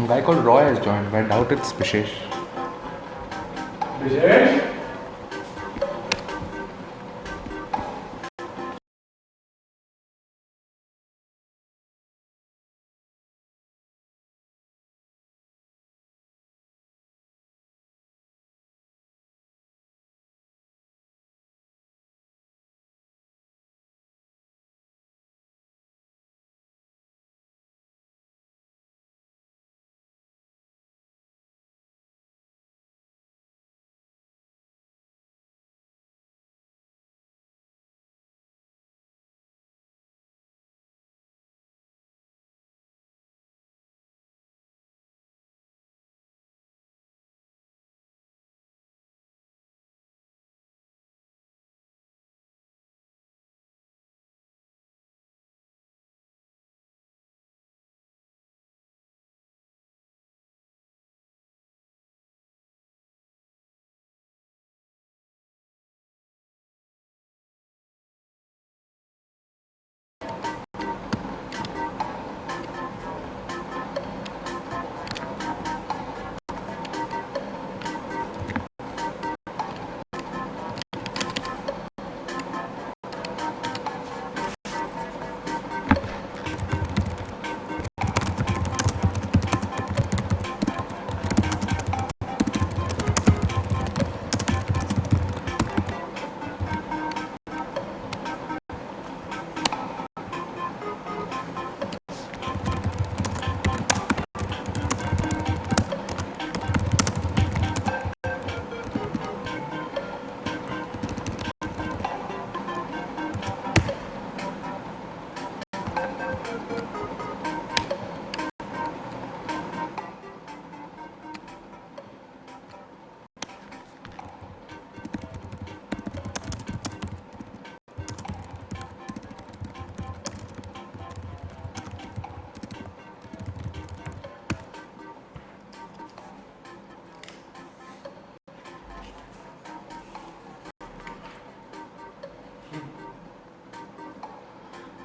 Some guy called Roy has joined, but I doubt it's Vishesh. Vishesh?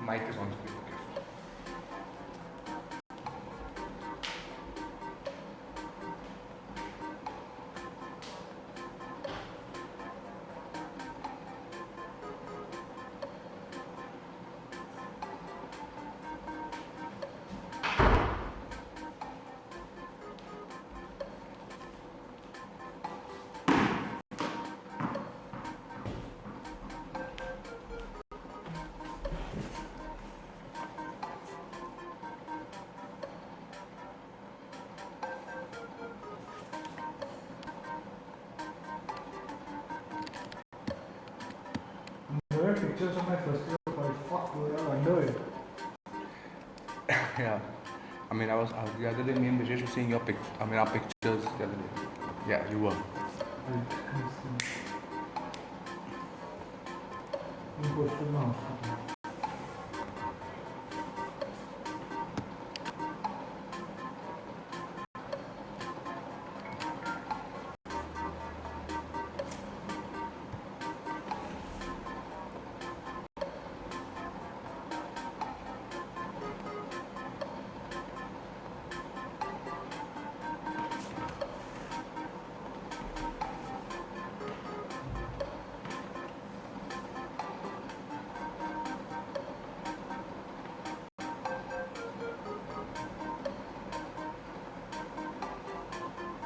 Mic is on speaker. There were pictures of my first year college. Fuck, we were underwear. Yeah. I mean, I was the other day, me and Vishesh were seeing your pictures. I mean, our pictures the other day. Yeah, you were. You posted my house.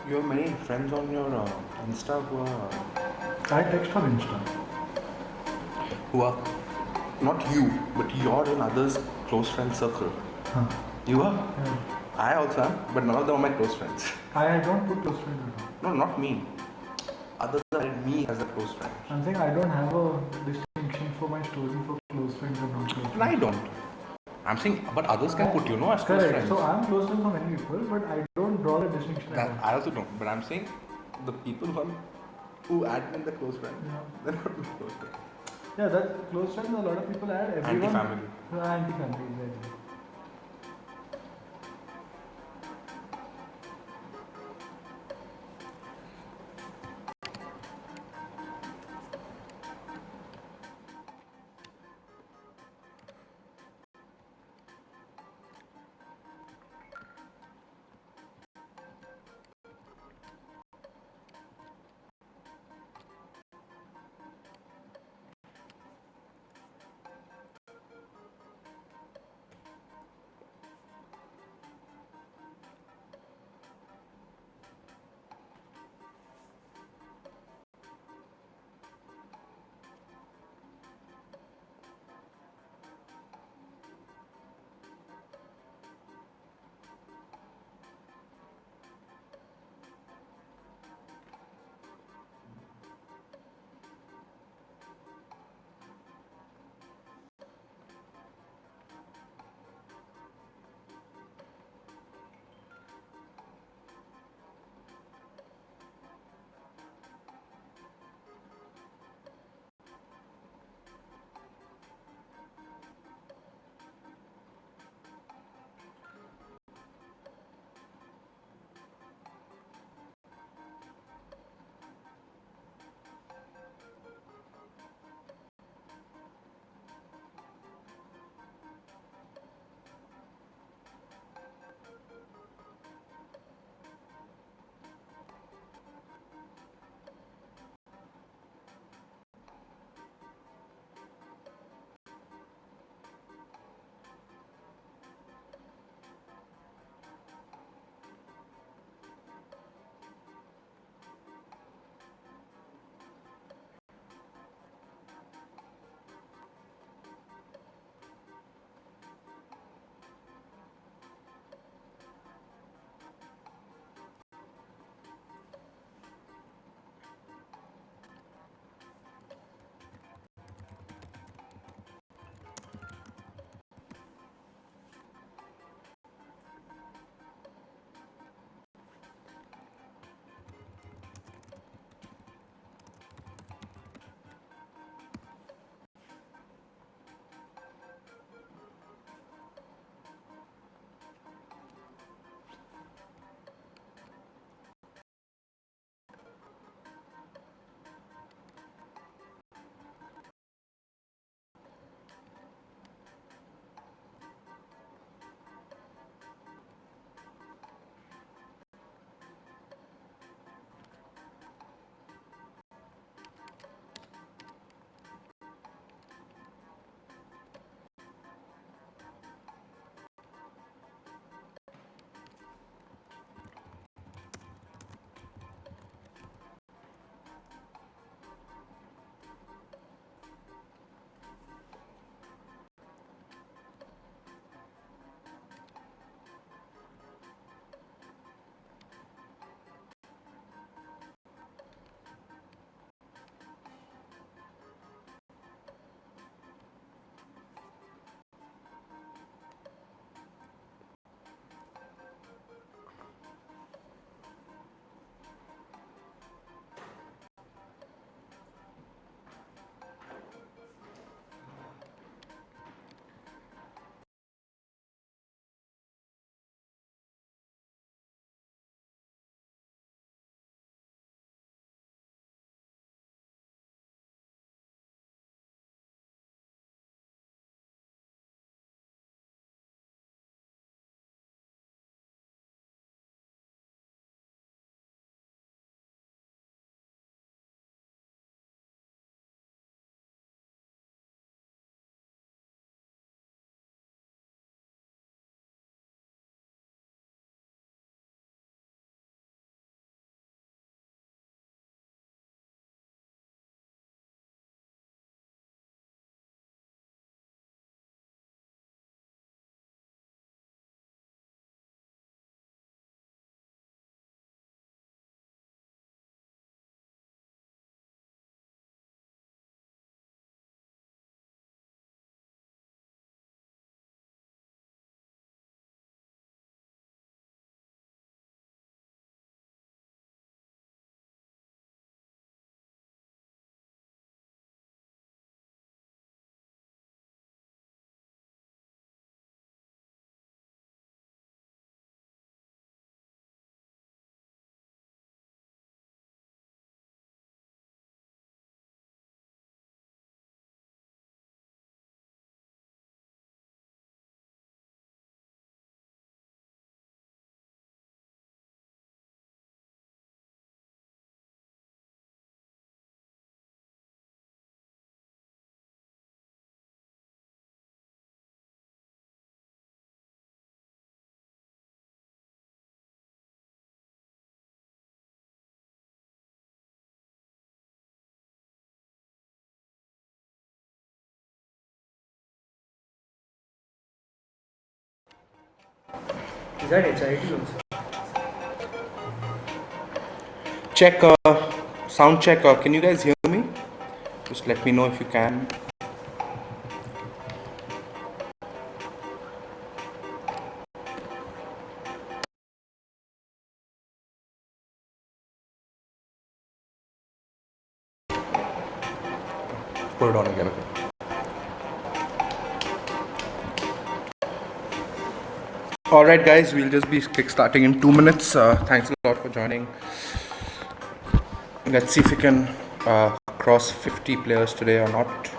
You have many friends on your Insta I text on Insta. who are not you, but you're in others' close friend circle. Huh. You are? Yeah. I also am, but none of them are my close friends. I don't put close friends at all. No, not me. Others are me as a close friend. I'm saying I don't have a distinction for my story for close friends and non close friends. And I don't. I'm saying, but others can put, as close Correct. friends. So I'm close friends for many people, but I don't draw the distinction That at all. I also don't. But I'm saying the people who add me in the close friends, Yeah. they're not my close friends. Yeah, that close friends, a lot of people add. Everyone. Anti-family. Anti-family, exactly. that HIT also? Check, sound check. Can you guys hear me? Just let me know if you can. Put it on again. Okay. All right, guys. We'll just be kickstarting in 2 minutes. Thanks a lot for joining. Let's see if we can cross 50 players today or not.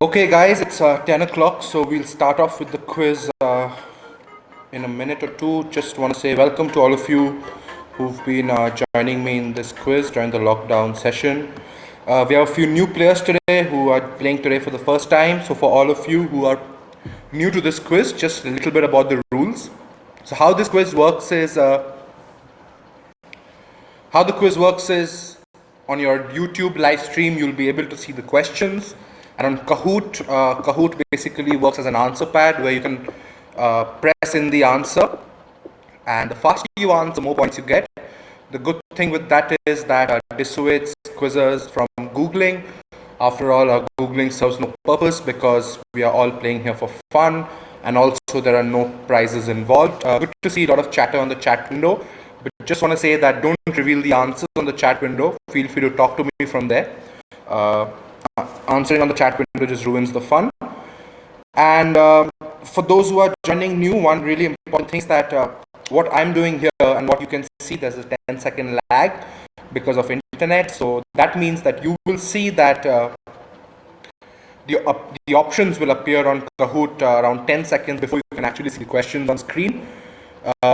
Okay, guys, it's 10 o'clock, so we'll start off with the quiz in a minute or two. Just want to say welcome to all of you who've been joining me in this quiz during the lockdown session. We have a few new players today who are playing today for the first time. So for all of you who are new to this quiz, just a little bit about the rules. So how this quiz works is on your YouTube live stream, you'll be able to see the questions. And on Kahoot, Kahoot basically works as an answer pad where you can press in the answer. And the faster you answer, the more points you get. The good thing with that is that dissuades quizzers from Googling. After all, Googling serves no purpose because we are all playing here for fun. And also there are no prizes involved. Good to see a lot of chatter on the chat window. But just want to say that don't reveal the answers on the chat window. Feel free to talk to me from there. Answering on the chat window just ruins the fun. And for those who are joining new, one really important thing is that what I'm doing here and what you can see, there's a 10-second lag because of internet. So that means that you will see that the options will appear on Kahoot around 10 seconds before you can actually see the questions on screen.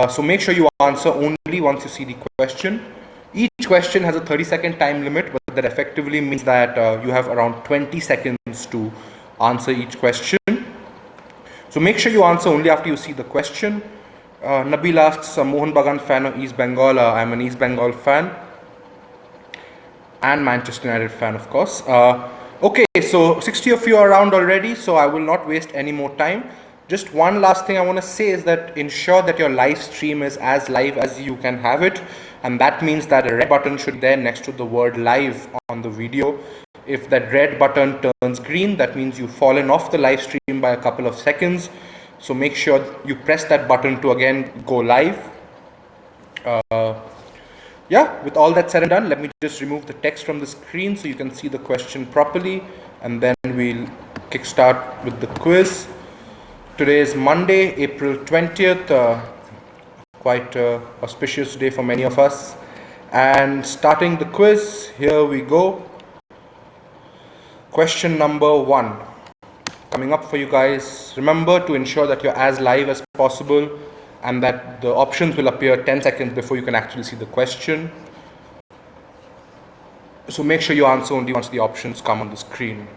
So make sure you answer only once you see the question. Each question has a 30-second time limit, but that effectively means that you have around 20 seconds to answer each question. So make sure you answer only after you see the question. Nabil asks, Mohan Bagan fan of East Bengal. I'm an East Bengal fan and Manchester United fan, of course. Okay, so 60 of you are around already, so I will not waste any more time. Just one last thing I want to say is that ensure that your live stream is as live as you can have it. And that means that a red button should be there next to the word live on the video. If that red button turns green, that means you've fallen off the live stream by a couple of seconds. So make sure you press that button to again go live. Yeah, with all that said and done, let me just remove the text from the screen so you can see the question properly. And then we'll kickstart with the quiz. Today is Monday, April 20th. Quite auspicious day for many of us. And starting the quiz, here we go. Question number 1 coming up for you guys. Remember to ensure that you're as live as possible and that the options will appear 10 seconds before you can actually see the question. So make sure you answer only once the options come on the screen.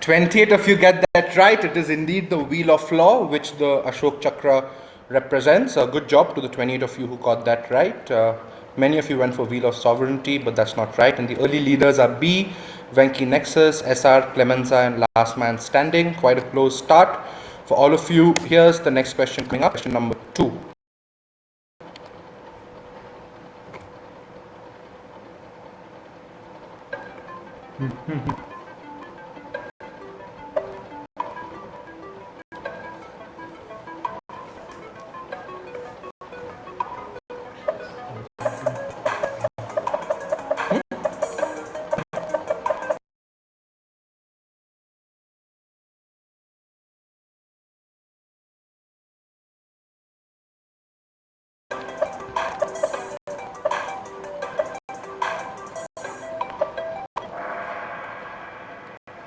28 of you get that right. It is indeed the Wheel of Law, which the Ashok Chakra represents. Good job to the 28 of you who got that right. Many of you went for Wheel of Sovereignty, but that's not right. And the early leaders are B, Venki Nexus, SR, Clemenza, and Last Man Standing. Quite a close start for all of you. Here's the next question coming up, question number 2.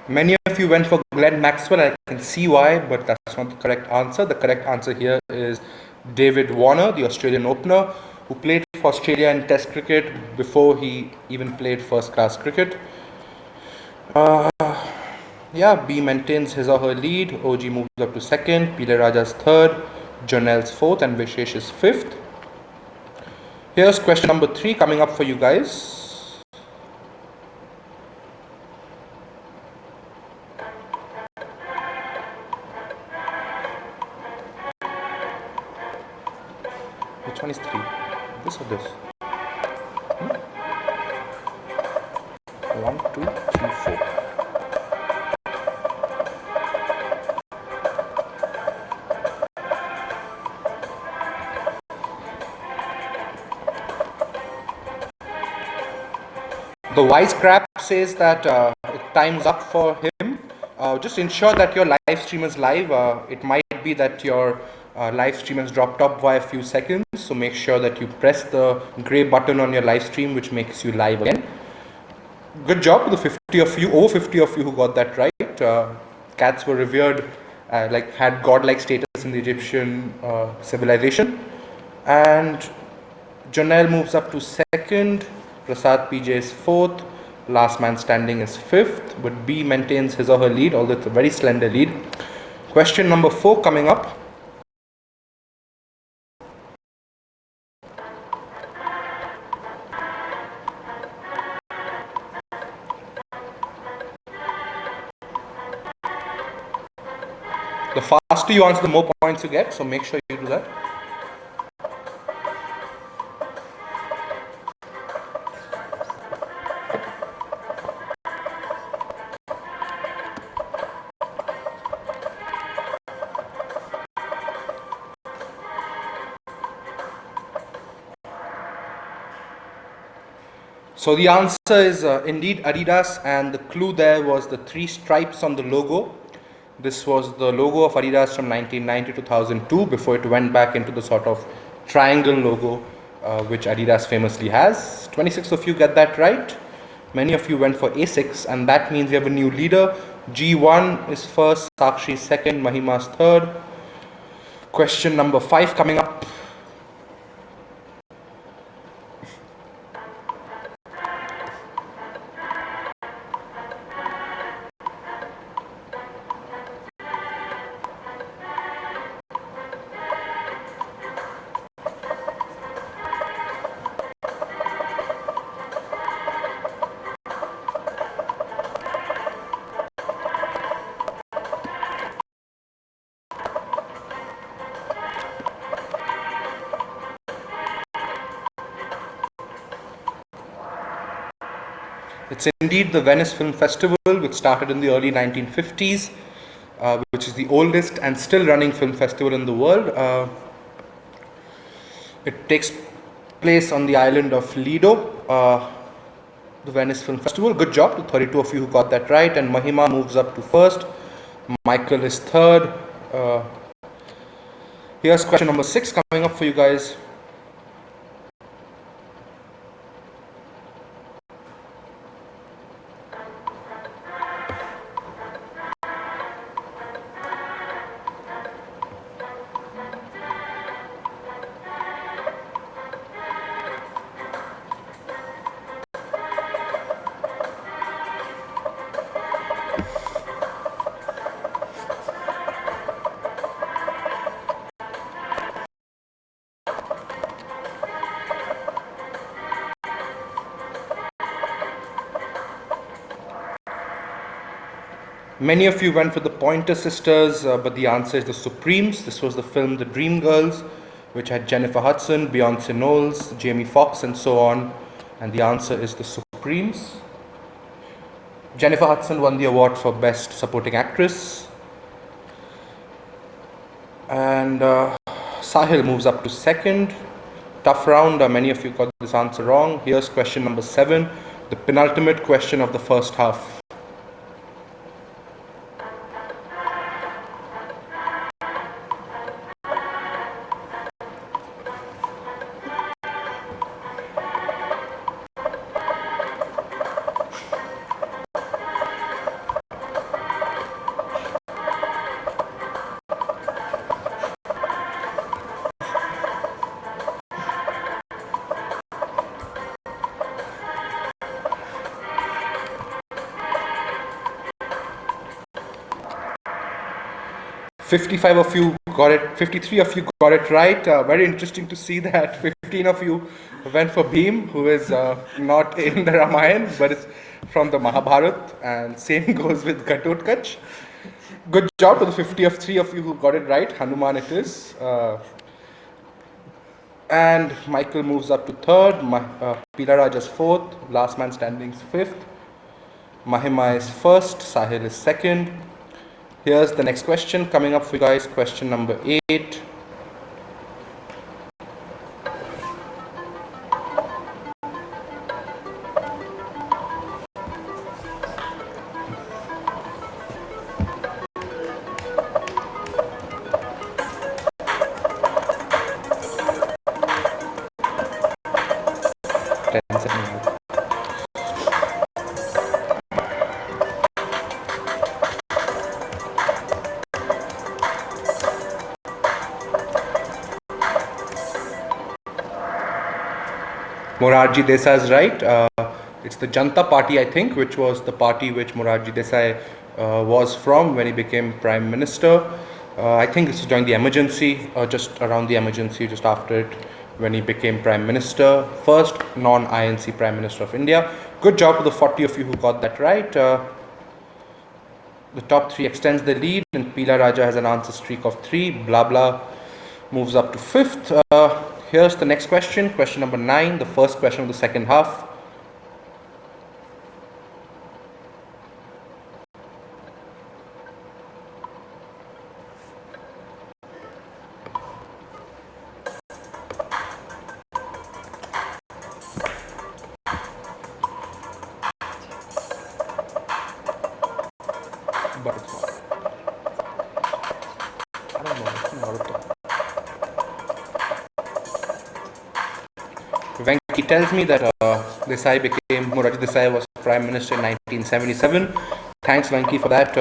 Many of you went for Glenn Maxwell. I can see why, but that's not the correct answer. The correct answer here is David Warner, the Australian opener, who played for Australia in Test cricket before he even played first-class cricket. Yeah, B maintains his or her lead. OG moves up to second. Pile Raja's third. Jonel's fourth, and Vishesh is fifth. Here's question number 3 coming up for you guys. Which one is 3? This or this? 1, 2, 3, 4. The wise crap says that time's up for him. Just ensure that your live stream is live. It might be that your live stream has dropped up by a few seconds, so make sure that you press the gray button on your live stream, which makes you live again. Good job to the 50 of you, over 50 of you who got that right. Cats were revered, had godlike status in the Egyptian civilization. And Jonel moves up to second. Prasad PJ is fourth. Last Man Standing is fifth, but B maintains his or her lead, although it's a very slender lead. Question number 4 coming up. The faster you answer, the more points you get, so make sure you do that. So the answer is indeed Adidas, and the clue there was the 3 stripes on the logo. This was the logo of Adidas from 1990 to 2002 before it went back into the sort of triangle logo which Adidas famously has. 26 of you get that right. Many of you went for A6, and that means we have a new leader. G1 is first, Sakshi second, Mahima's third. Question number 5 coming up. It's indeed the Venice Film Festival, which started in the early 1950s, which is the oldest and still running film festival in the world. It takes place on the island of Lido, the Venice Film Festival. Good job to 32 of you who got that right. And Mahima moves up to first. Michael is third. Here's question number 6 coming up for you guys. Many of you went for the Pointer Sisters, but the answer is the Supremes. This was the film The Dream Girls, which had Jennifer Hudson, Beyonce Knowles, Jamie Foxx, and so on. And the answer is the Supremes. Jennifer Hudson won the award for Best Supporting Actress. And Sahil moves up to second. Tough round. Many of you got this answer wrong. Here's question number 7, the penultimate question of the first half. 55 of you got it, 53 of you got it right. Very interesting to see that 15 of you went for Bhim, who is not in the Ramayana, but it's from the Mahabharata, and same goes with Ghatotkaч. Good job to the 53 of you who got it right. Hanuman it is. And Michael moves up to third, Pila Raja's fourth, Last Man Standing is fifth, Mahima is first, Sahil is second. Here's the next question coming up for you guys, question number 8. Morarji Desai is right. It's the Janta Party, I think, which was the party which Morarji Desai was from when he became Prime Minister. I think this was during the emergency, or just around the emergency, just after it, when he became Prime Minister. First non-INC Prime Minister of India. Good job to the 40 of you who got that right. The top 3 extends the lead, and Pila Raja has an answer streak of 3. Blah blah moves up to 5th. Here's the next question, question number 9, the first question of the second half. But it's not. I don't know, it's Naruto. Venki tells me that Morarji Desai was Prime Minister in 1977. Thanks, Venki, for that.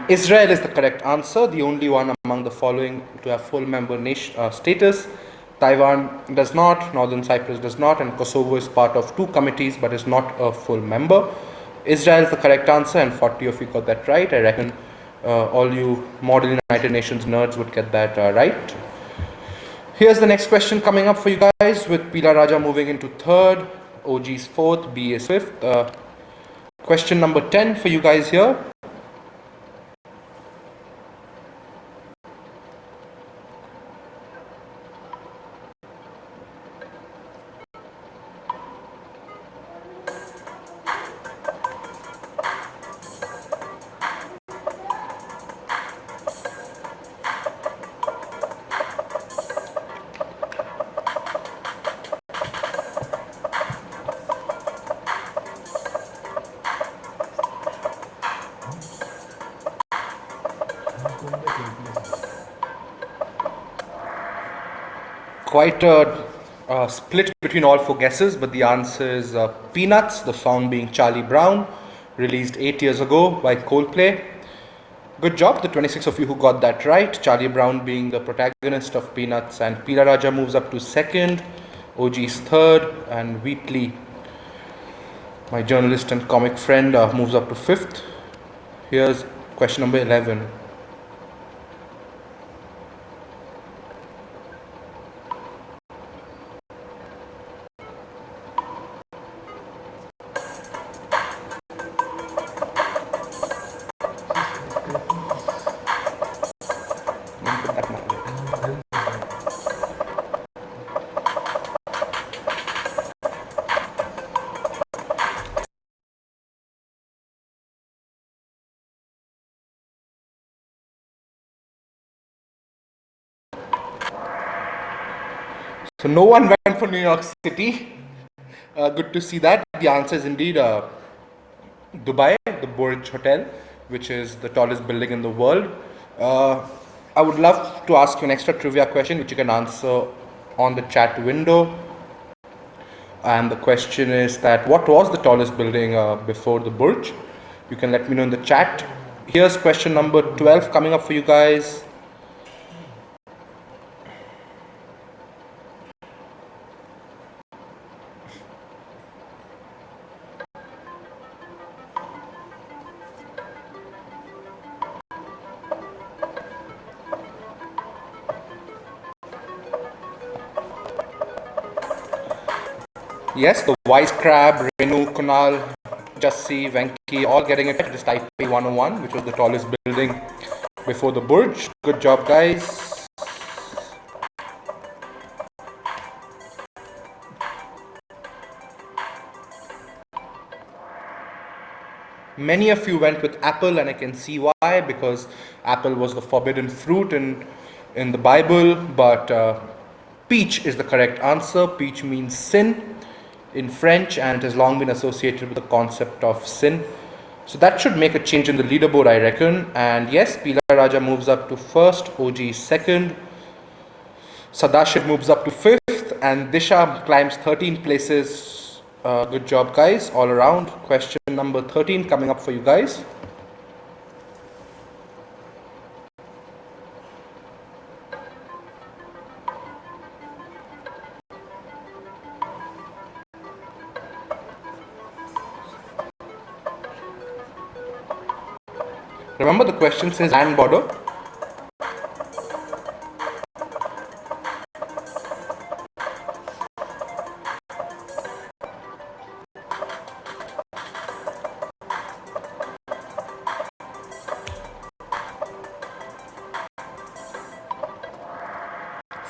Israel is the correct answer, the only one among the following to have full member status. Taiwan does not, Northern Cyprus does not, and Kosovo is part of 2 committees but is not a full member. Israel is the correct answer, and 40 of you got that right. I reckon all you Model United Nations nerds would get that right. Here's the next question coming up for you guys, with Pila Raja moving into 3rd, OG is 4th, B is 5th. Question number 10 for you guys here. Quite a split between all 4 guesses, but the answer is Peanuts, the song being Charlie Brown, released 8 years ago by Coldplay. Good job, the 26 of you who got that right. Charlie Brown being the protagonist of Peanuts, and Pila Raja moves up to 2nd, OG is 3rd, and Wheatley, my journalist and comic friend, moves up to 5th. Here's question number 11. So no one went for New York City. Good to see that. The answer is indeed Dubai, the Burj Hotel, which is the tallest building in the world. I would love to ask you an extra trivia question, which you can answer on the chat window. And the question is that what was the tallest building before the Burj? You can let me know in the chat. Here's question number 12 coming up for you guys. Yes, the Wise Crab, Renu, Kunal, Jassi, Venki, all getting it. It is Taipei 101, which was the tallest building before the Burj. Good job, guys. Many of you went with apple, and I can see why, because apple was the forbidden fruit in the Bible. But peach is the correct answer. Peach means sin in French, and it has long been associated with the concept of sin. So that should make a change in the leaderboard, I reckon. And yes, Pila Raja moves up to first, OG second, Sadashiv moves up to fifth, and Disha climbs 13 places. Good job, guys, all around. Question number 13 coming up for you guys. Remember, the question says land border.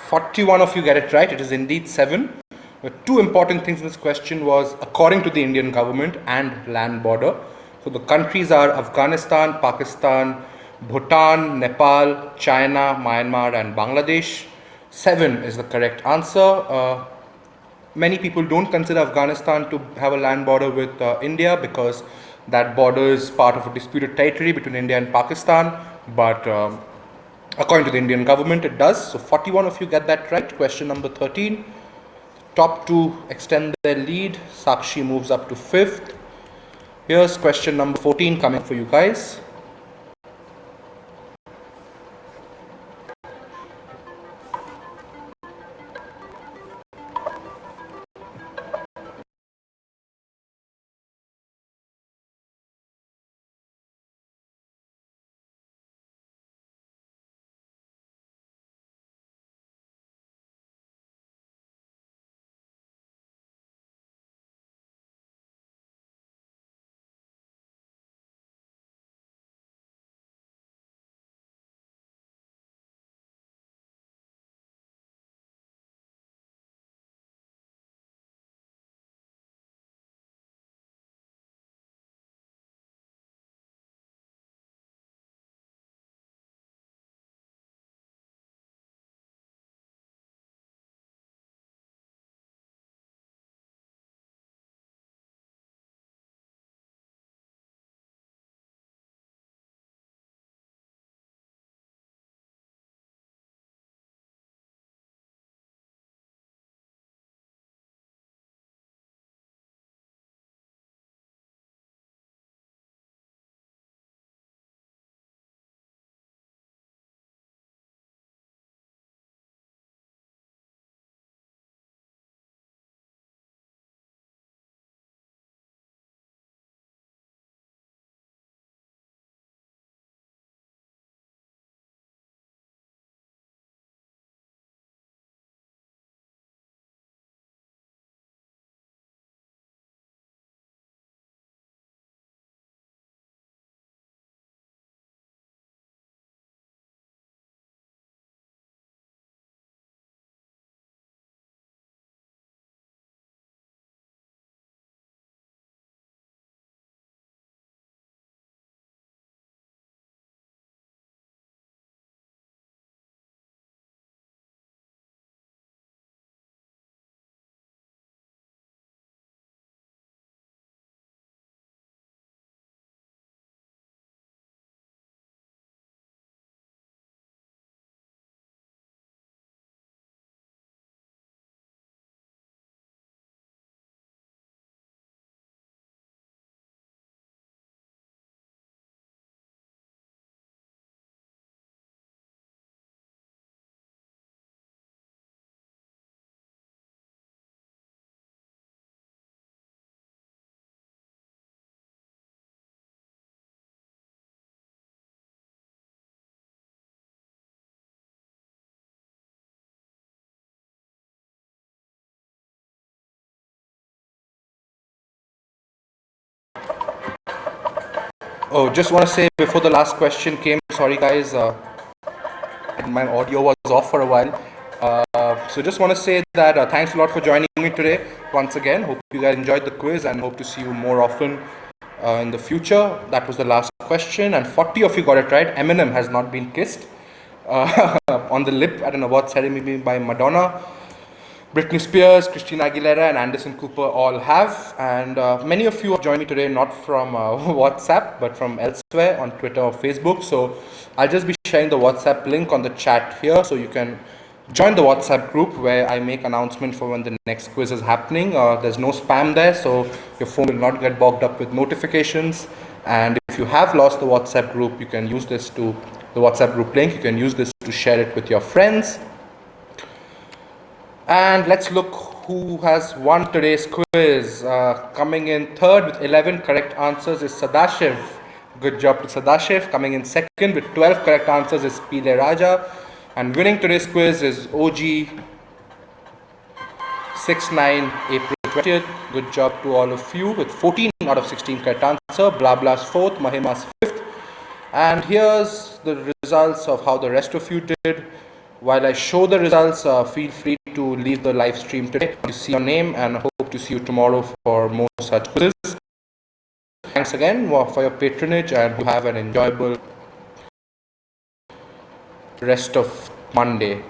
Forty-one of you get it right. It is indeed 7. The two important things in this question was according to the Indian government and land border. So the countries are Afghanistan, Pakistan, Bhutan, Nepal, China, Myanmar, and Bangladesh. 7 is the correct answer. Many people don't consider Afghanistan to have a land border with India, because that border is part of a disputed territory between India and Pakistan. But according to the Indian government, it does. So 41 of you get that right. Question number 13. Top two extend their lead. Sakshi moves up to fifth. Here's question number 14 coming for you guys. Oh, just want to say before the last question came, sorry guys, my audio was off for a while. So just want to say that thanks a lot for joining me today once again. Hope you guys enjoyed the quiz and hope to see you more often in the future. That was the last question, and 40 of you got it right. Eminem has not been kissed on the lip at an award ceremony by Madonna. Britney Spears, Christina Aguilera, and Anderson Cooper all have. And many of you have joined me today not from WhatsApp but from elsewhere on Twitter or Facebook. So I'll just be sharing the WhatsApp link on the chat here so you can join the WhatsApp group where I make announcement for when the next quiz is happening. There's no spam there, so your phone will not get bogged up with notifications. And if you have lost the WhatsApp group, you can use this to the WhatsApp group link. You can use this to share it with your friends. And let's look who has won today's quiz. Coming in third with 11 correct answers is Sadashiv. Good job to Sadashiv. Coming in second with 12 correct answers is Pile Raja. And winning today's quiz is OG 69 April 20th. Good job to all of you with 14 out of 16 correct answer. Blabla's fourth, Mahima's fifth. And here's the results of how the rest of you did. While I show the results, feel free to leave the live stream today to see your name, and hope to see you tomorrow for more such quizzes. Thanks again for your patronage, and you have an enjoyable rest of Monday.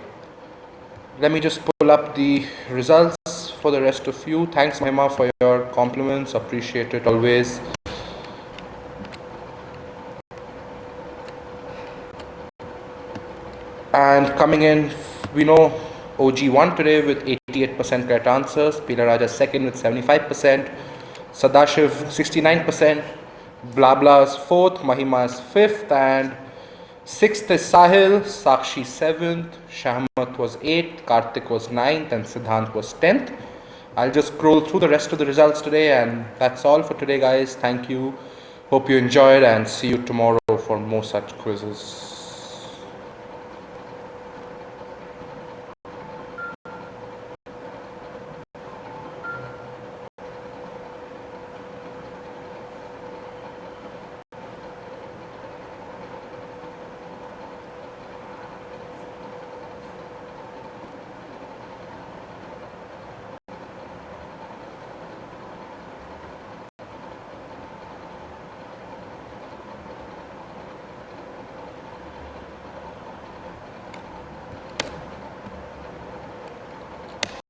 Let me just pull up the results for the rest of you. Thanks, Mahima, for your compliments. Appreciate it always. And coming in, we know OG won today with 88% correct answers, Pila Raja second with 75%, Sadashiv 69%, Blabla's fourth, Mahima's fifth, and sixth is Sahil, Sakshi 7th, Shahmat was 8th, Karthik was 9th, and Siddhant was 10th. I'll just scroll through the rest of the results today, and that's all for today, guys. Thank you. Hope you enjoyed, and see you tomorrow for more such quizzes.